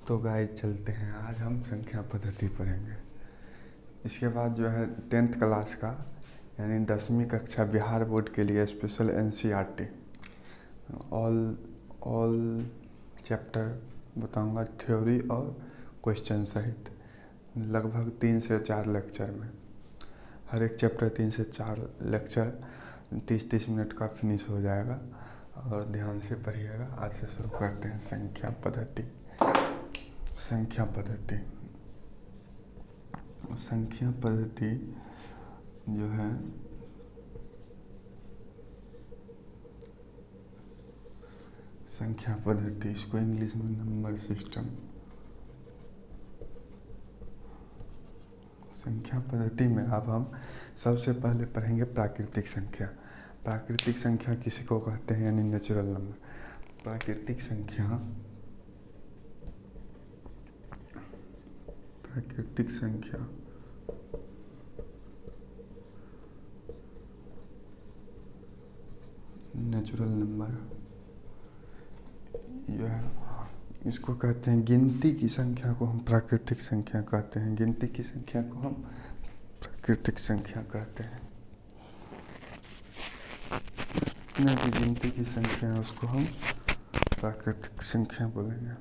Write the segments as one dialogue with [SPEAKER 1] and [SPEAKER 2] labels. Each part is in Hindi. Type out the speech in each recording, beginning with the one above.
[SPEAKER 1] तो गाइस चलते हैं, आज हम संख्या पद्धति पढ़ेंगे। इसके बाद जो है 10th क्लास का यानी 10वीं कक्षा बिहार बोर्ड के लिए स्पेशल NCERT ऑल चैप्टर बताऊंगा, थ्योरी और क्वेश्चन सहित। लगभग 3 से 4 लेक्चर में, हर एक चैप्टर 3 से 4 लेक्चर 30-30 मिनट का फिनिश हो जाएगा। और ध्यान से पढ़िएगा। आज से शुरू करते हैं संख्या पद्धति। संख्या पद्धति जो है संख्या पद्धति, इसको इंग्लिश में नंबर सिस्टम। संख्या पद्धति में अब हम सबसे पहले पढ़ेंगे प्राकृतिक संख्या। प्राकृतिक संख्या किसी को कहते हैं यानी नेचुरल नंबर। प्राकृतिक संख्या नेचुरल नंबर जो है, इसको कहते हैं गिनती की संख्या को हम प्राकृतिक संख्या कहते हैं। गिनती की संख्या को हम प्राकृतिक संख्या कहते हैं। जितने भी गिनती की संख्या है उसको हम प्राकृतिक संख्या बोलेंगे।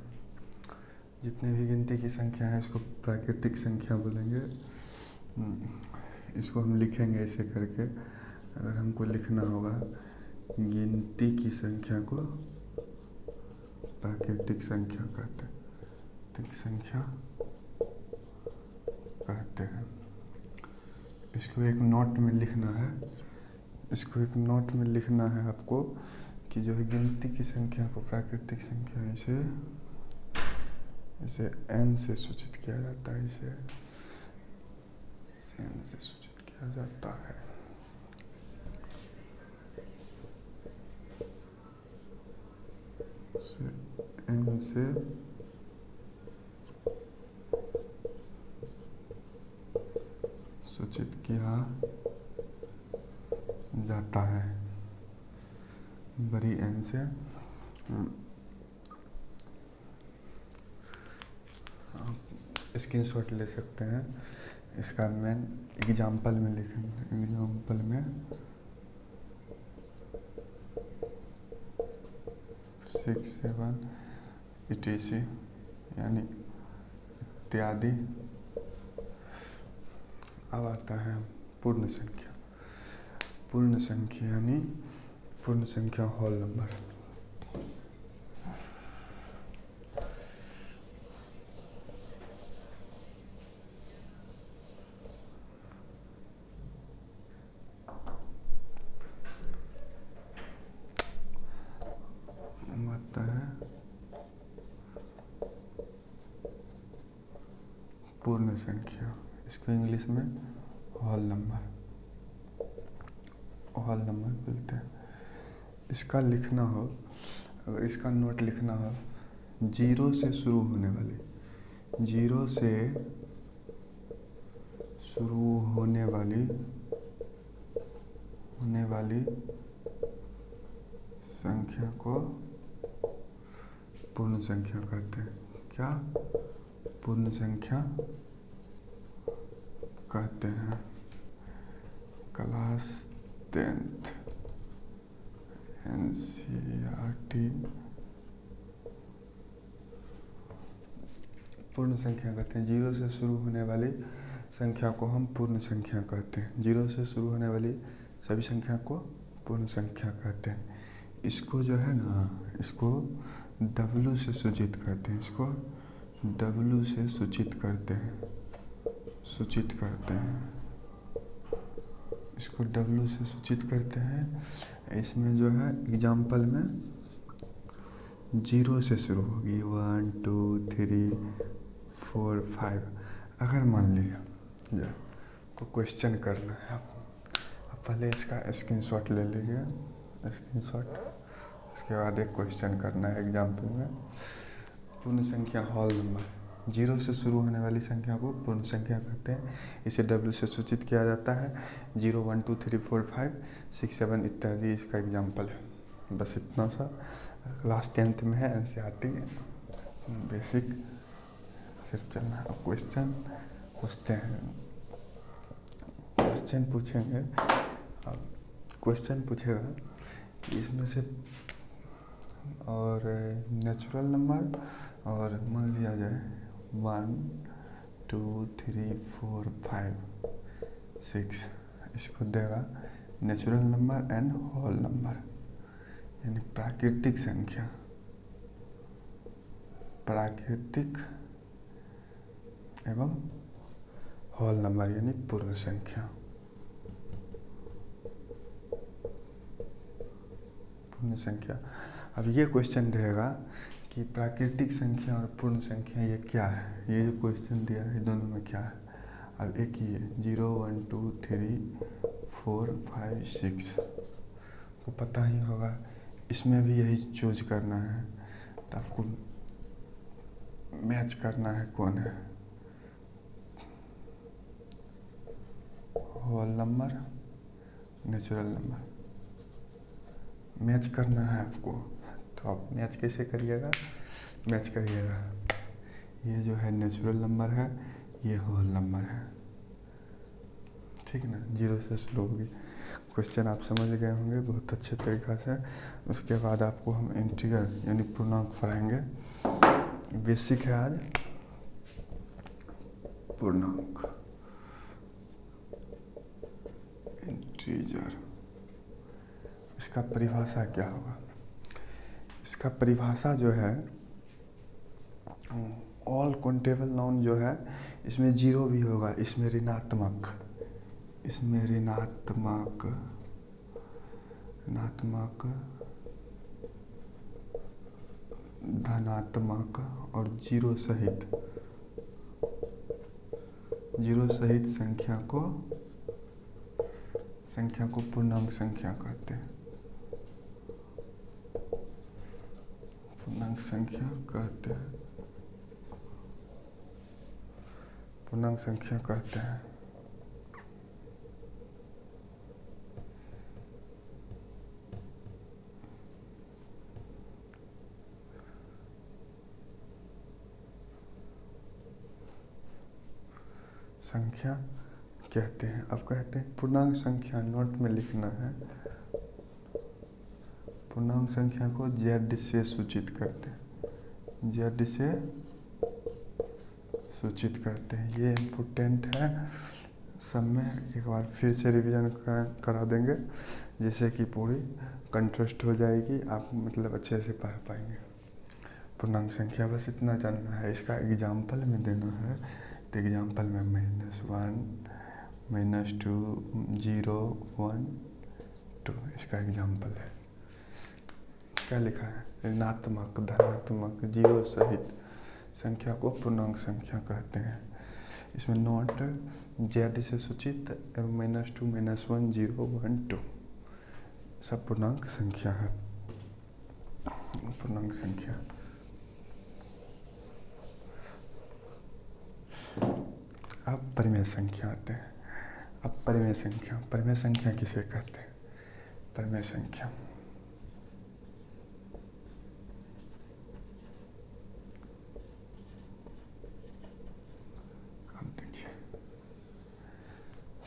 [SPEAKER 1] जितने भी गिनती की संख्या है इसको प्राकृतिक संख्या बोलेंगे। इसको हम लिखेंगे ऐसे करके। अगर हमको लिखना होगा गिनती की संख्या को प्राकृतिक संख्या कहते हैं। प्राकृतिक संख्या कहते हैं। इसको एक नोट में लिखना है। इसको एक नोट में लिखना है आपको कि जो है गिनती की संख्या को प्राकृतिक संख्या इसे n से सूचित किया जाता है। इसे n से सूचित किया जाता है। n से सूचित किया जाता है, बड़ी n से। स्क्रीनशॉट ले सकते हैं। इसका मैं एग्जाम्पल में लिखेंगे। एग्जाम्पल में 6, 7 etc यानी इत्यादि। अब आता है पूर्ण संख्या। पूर्ण संख्या यानी पूर्ण संख्या होल नंबर। आता है पूर्ण संख्या, इसको इंग्लिश में होल नंबर बोलते हैं। इसका लिखना हो, अगर इसका नोट लिखना हो, 0 से शुरू होने वाली संख्या को पूर्ण संख्या कहते हैं। क्या? पूर्ण संख्या कहते हैं। क्लास 10th NCERT पूर्ण संख्या कहते हैं। 0 से शुरू होने वाली संख्या को हम पूर्ण संख्या कहते हैं। 0 से शुरू होने वाली सभी संख्या को पूर्ण संख्या कहते हैं। इसको जो है ना, इसको W से सूचित करते हैं। इसको W से सूचित करते हैं। इसको W से सूचित करते हैं। इसमें जो है एग्जाम्पल में 0 से शुरू होगी 1 2 3 4 5। अगर मान लिया को क्वेश्चन करना है, आप पहले इसका स्क्रीनशॉट ले लीजिए। उसके बाद एक क्वेश्चन करना है एग्जाम्पल में। पूर्ण संख्या होल नंबर, 0 से शुरू होने वाली संख्या को पूर्ण संख्या कहते हैं। इसे W से सूचित किया जाता है। 0 1 2 3 4 5 6 7 इत्यादि इसका एग्जाम्पल है। बस इतना सा। क्लास 10th में है NCERT बेसिक सिर्फ चलना है। क्वेश्चन पूछते हैं, क्वेश्चन पूछेंगे। अब क्वेश्चन पूछेगा कि इसमें से और नेचुरल नंबर और मान लिया जाए 1 2 3 4 5 6, इसको देगा natural number and whole number, यानी प्राकृतिक संख्या, प्राकृतिक एवं होल नंबर यानी पूर्ण संख्या। पूर्ण संख्या। अब ये क्वेश्चन रहेगा कि प्राकृतिक संख्या और पूर्ण संख्या ये क्या है, ये जो क्वेश्चन दिया है दोनों में क्या है। अब एक ही है 0 1 2 3 4 5 6, तो पता ही होगा, इसमें भी यही चूज करना है, तो आपको मैच करना है कौन है, whole number natural number, match करना है आपको। तो आप मैच कैसे करिएगा, मैच करिएगा, ये जो है नेचुरल नंबर है, ये होल नंबर है, ठीक ना। 0 से शुरू होगी। क्वेश्चन आप समझ गए होंगे बहुत अच्छे तरीक़ा से। उसके बाद आपको हम इंटीजर यानी पूर्णांक पढ़ाएंगे। बेसिक है आज पूर्णांक, इंटीजर। इसका परिभाषा क्या होगा, इसका परिभाषा जो है ऑल काउंटेबल नाउन जो है, इसमें 0 भी होगा, इसमें ऋणात्मक, इसमें ऋणात्मक धनात्मक और 0 सहित संख्या को पूर्णांक संख्या कहते हैं, पूर्णांक संख्या कहते हैं, पूर्णांक संख्या कहते हैं। संख्या कहते हैं। अब कहते हैं पूर्णांक संख्या, नोट में लिखना है, पूर्णांक संख्या को Z से सूचित करते हैं, Z से सूचित करते हैं। ये इम्पोर्टेंट है, सब में एक बार फिर से रिवीजन करा देंगे, जिससे कि पूरी कंट्रास्ट हो जाएगी, आप मतलब अच्छे से पढ़ पाएंगे। पूर्णांक संख्या बस इतना जानना है। इसका एग्जाम्पल में देना है, तो एग्जाम्पल में -1 -2 0 1 2 इसका एग्जाम्पल है। क्या लिखा है, ऋणात्मक धनात्मक 0 सहित संख्या को पूर्णांक संख्या कहते हैं। इसमें नोट Z से सूचित एवं -2 -1 0 1 2 सब पूर्णांक संख्या है, पूर्णांक संख्या। अब परिमेय संख्या आते हैं। अब परिमेय संख्या किसे कहते हैं, परिमेय संख्या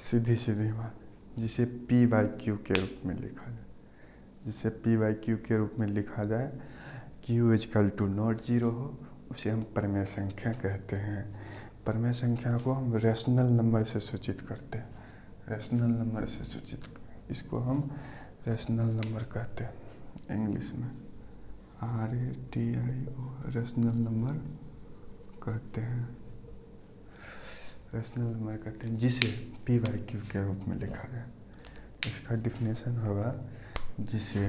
[SPEAKER 1] सीधी बात, जिसे P/Q के रूप में लिखा जाए, जिसे P/Q के रूप में लिखा जाए, Q = नॉट 0 हो, उसे हम परिमेय संख्या कहते हैं। परिमेय संख्या को हम रेशनल नंबर से सूचित करते हैं, रेशनल नंबर से सूचित, इसको हम रेशनल नंबर कहते हैं, इंग्लिश में RATIO, रेशनल नंबर कहते हैं, रेशनल नंबर कहते हैं, जिसे P/Q के रूप में लिखा जाए। इसका डिफिनेशन होगा, जिसे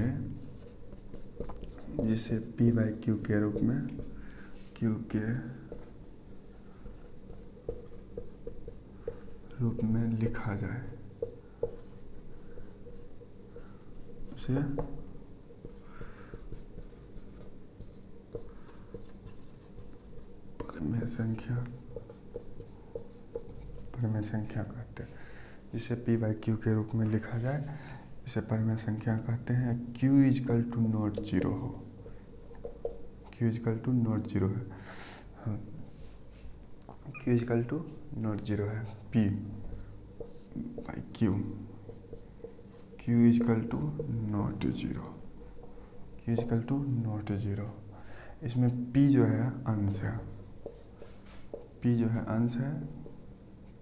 [SPEAKER 1] P/Q के रूप में, Q के रूप में लिखा जाए, उसे परिमेय संख्या कहते हैं। जिसे P/Q के रूप में लिखा जाए, इसे परिमेय संख्या कहते हैं। Q = नॉट 0 हो, Q = नॉट 0 है। हाँ, Q is equal to not zero है, P by Q, Q is equal to not zero, Q is equal to not zero. इसमें P जो है अंश है, P जो है अंश है,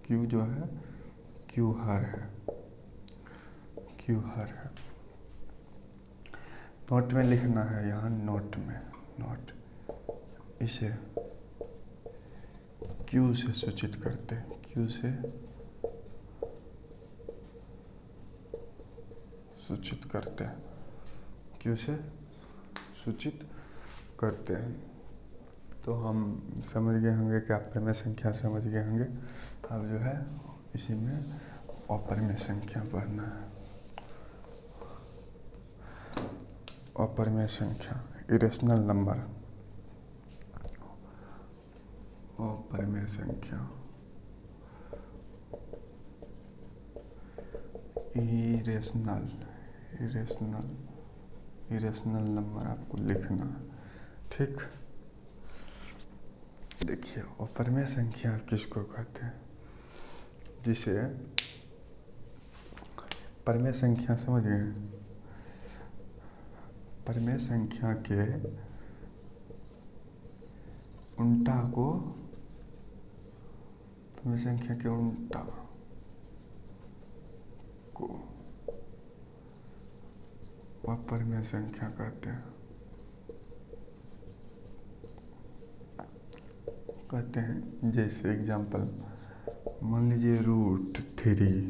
[SPEAKER 1] Q जो है Q हर है, Q हर है। नोट में लिखना है, यहाँ नोट में, नोट इसे Q से सूचित करते हैं, Q से सूचित करते हैं, Q से सूचित करते हैं। तो हम समझ गए होंगे कि अपरिमेय संख्या समझ गए होंगे। अब जो है इसी में अपरिमेय संख्या पढ़ना है। अपरिमेय संख्या, इरेशनल नंबर, अपरिमेय संख्या, इरेशनल, इरेशनल, इरेशनल नंबर आपको लिखना है, ठीक। देखिए अपरिमेय संख्या किसको कहते हैं, जिसे परिमेय संख्या समझ गए, परिमेय संख्या के उल्टा को, परिमेय संख्या के उल्टा को अपरिमेय संख्या कहते हैं, कहते हैं। जैसे एग्जाम्पल मान लीजिए √3,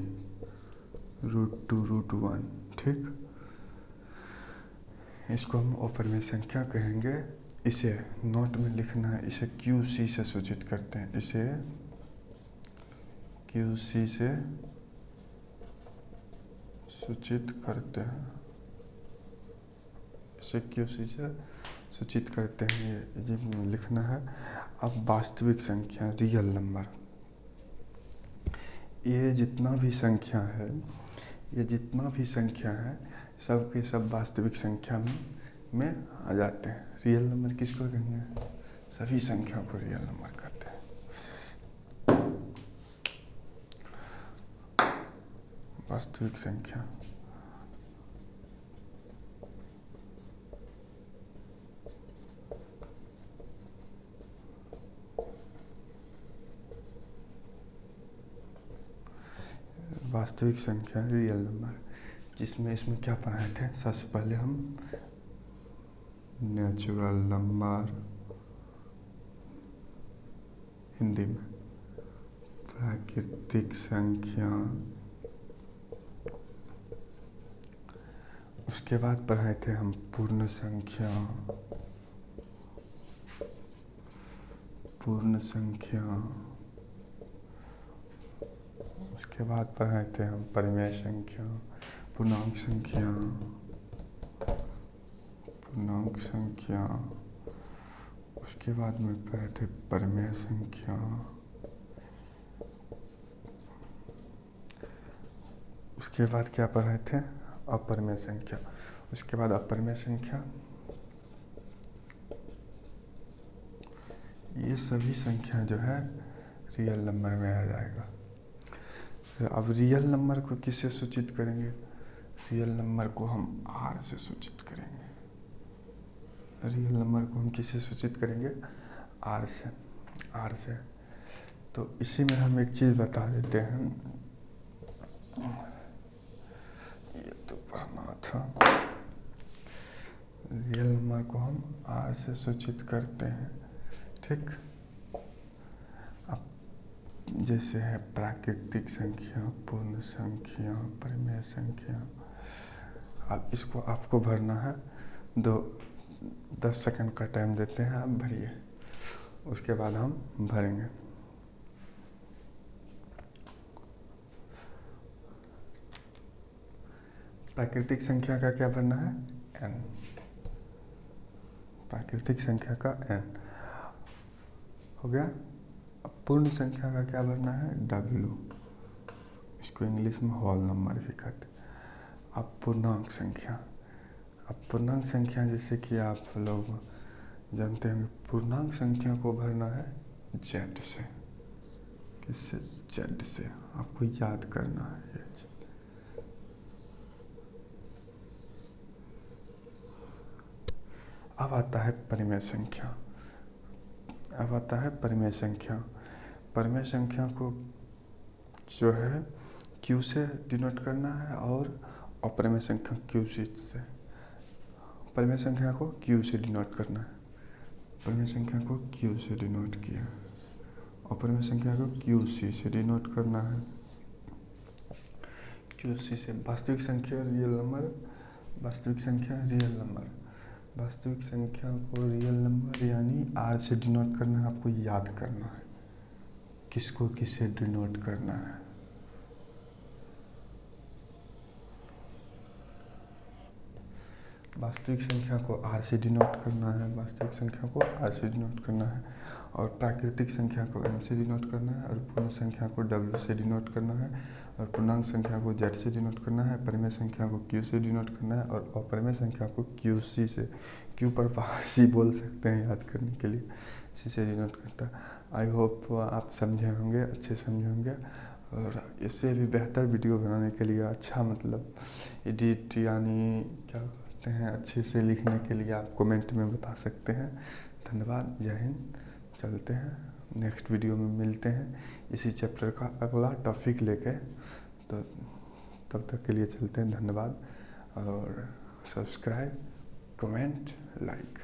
[SPEAKER 1] √2, √1, ठीक। इसको हम अपरिमेय संख्या कहेंगे। इसे नोट में लिखना है, इसे QC से सूचित करते हैं, इसे QC से सूचित करते हैं, इसे QC से सूचित करते हैं, ये लिखना है। अब वास्तविक संख्या, रियल नंबर, ये जितना भी संख्या है, ये जितना भी संख्या है सब के सब वास्तविक संख्या में आ जाते हैं। रियल नंबर किसको कहेंगे, सभी संख्या को रियल नंबर कहते हैं। वास्तविक संख्या, वास्तविक संख्या रियल नंबर, जिसमें इसमें क्या पढ़ाए थे, सबसे पहले हम नेचुरल नंबर, हिंदी में प्राकृतिक संख्या, उसके बाद पढ़ाए थे हम पूर्ण संख्या, पूर्ण संख्या, उसके बाद पढ़ाए थे हम परिमेय संख्या, पूर्णांक संख्या, पूर्णांक संख्या, उसके बाद में पढ़े थे परिमेय संख्या, उसके बाद क्या पढ़े थे, अपरिमेय संख्या, उसके बाद अपरिमेय संख्या। ये सभी संख्या जो है रियल नंबर में आ जाएगा। अब रियल नंबर को किससे सूचित करेंगे, रियल नंबर को हम R से सूचित करेंगे। रियल नंबर को हम किससे सूचित करेंगे, R से, R से। तो इसी में हम एक चीज़ बता देते हैं, ये तो पढ़ना था। रियल नंबर को हम R से सूचित करते हैं, ठीक। अब जैसे है प्राकृतिक संख्या, पूर्ण संख्या, परिमेय संख्या। अब इसको आपको भरना है, 10 सेकंड का टाइम देते हैं, आप भरिए, उसके बाद हम भरेंगे। प्राकृतिक संख्या का क्या भरना है, n, प्राकृतिक संख्या का n हो गया। अब पूर्ण संख्या का क्या भरना है, W, इसको इंग्लिश में होल नंबर भी कहते हैं। अब पूर्णांक संख्या, अब पूर्णांक संख्या जैसे कि आप लोग जानते हैं, पूर्णांक संख्या को भरना है Z से, किससे? जेड से। आपको याद करना है। अब आता है परिमेय संख्या। अब आता है परिमेय संख्या। परिमेय संख्या को जो है क्यू से डिनोट करना है और अपरिमेय संख्या क्यू से। परिमेय संख्या को क्यू से डिनोट करना है। परिमेय संख्या को क्यू से डिनोट किया। अपरिमेय संख्या को क्यू सी से डिनोट करना है। क्यू सी से वास्तविक संख्या रियल नंबर, वास्तविक संख्या रियल नंबर, वास्तविक संख्या को रियल नंबर यानी आर से डिनोट करना है। आपको याद करना है किसको किससे डिनोट करना है। वास्तविक संख्या को आर से डिनोट करना है, वास्तविक संख्या को आर से डिनोट करना है, और प्राकृतिक संख्या को एम से डिनोट करना है, और पूर्ण संख्या को डब्ल्यू से डिनोट करना है, और पूर्णांक संख्या को जेड से डिनोट करना है, परिमेय संख्या को क्यू से डिनोट करना है, और अपरिमेय संख्या को क्यू सी से, क्यू पर बाहर सी बोल सकते हैं याद करने के लिए, सी से डिनोट करता है। आई होप आप समझे होंगे, अच्छे समझे होंगे। और इससे भी बेहतर वीडियो बनाने के लिए अच्छा मतलब एडिट यानी क्या हैं अच्छे से लिखने के लिए आप कमेंट में बता सकते हैं। धन्यवाद। जय हिंद। चलते हैं नेक्स्ट वीडियो में मिलते हैं इसी चैप्टर का अगला टॉपिक लेके। तो तब तक के लिए चलते हैं। धन्यवाद। और subscribe, comment, like,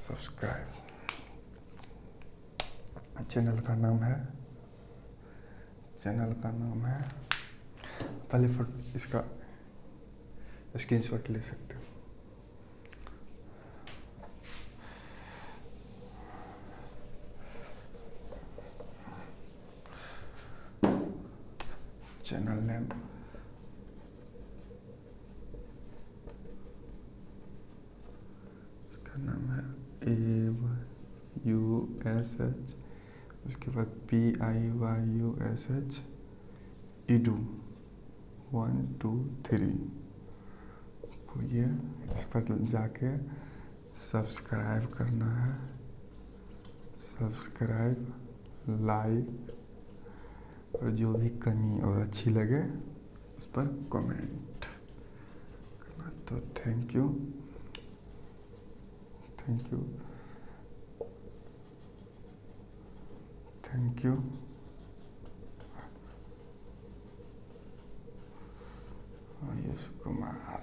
[SPEAKER 1] subscribe. Channel का नाम है पहले इसका स्क्रीनशॉट ले सकते हो। चैनल नेम इसका नाम है AYUSH, उसके बाद PIYUSH EDU 1 2 3। तो ये इस पर जाके सब्सक्राइब करना है, सब्सक्राइब, लाइक, और जो भी कमी और अच्छी लगे उस पर कमेंट करना। तो thank you, thank you, thank you. Ayush Kumar.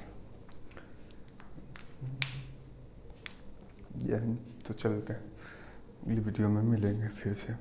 [SPEAKER 1] जय हिंद। तो चलते हैं, अगली वीडियो में मिलेंगे फिर से।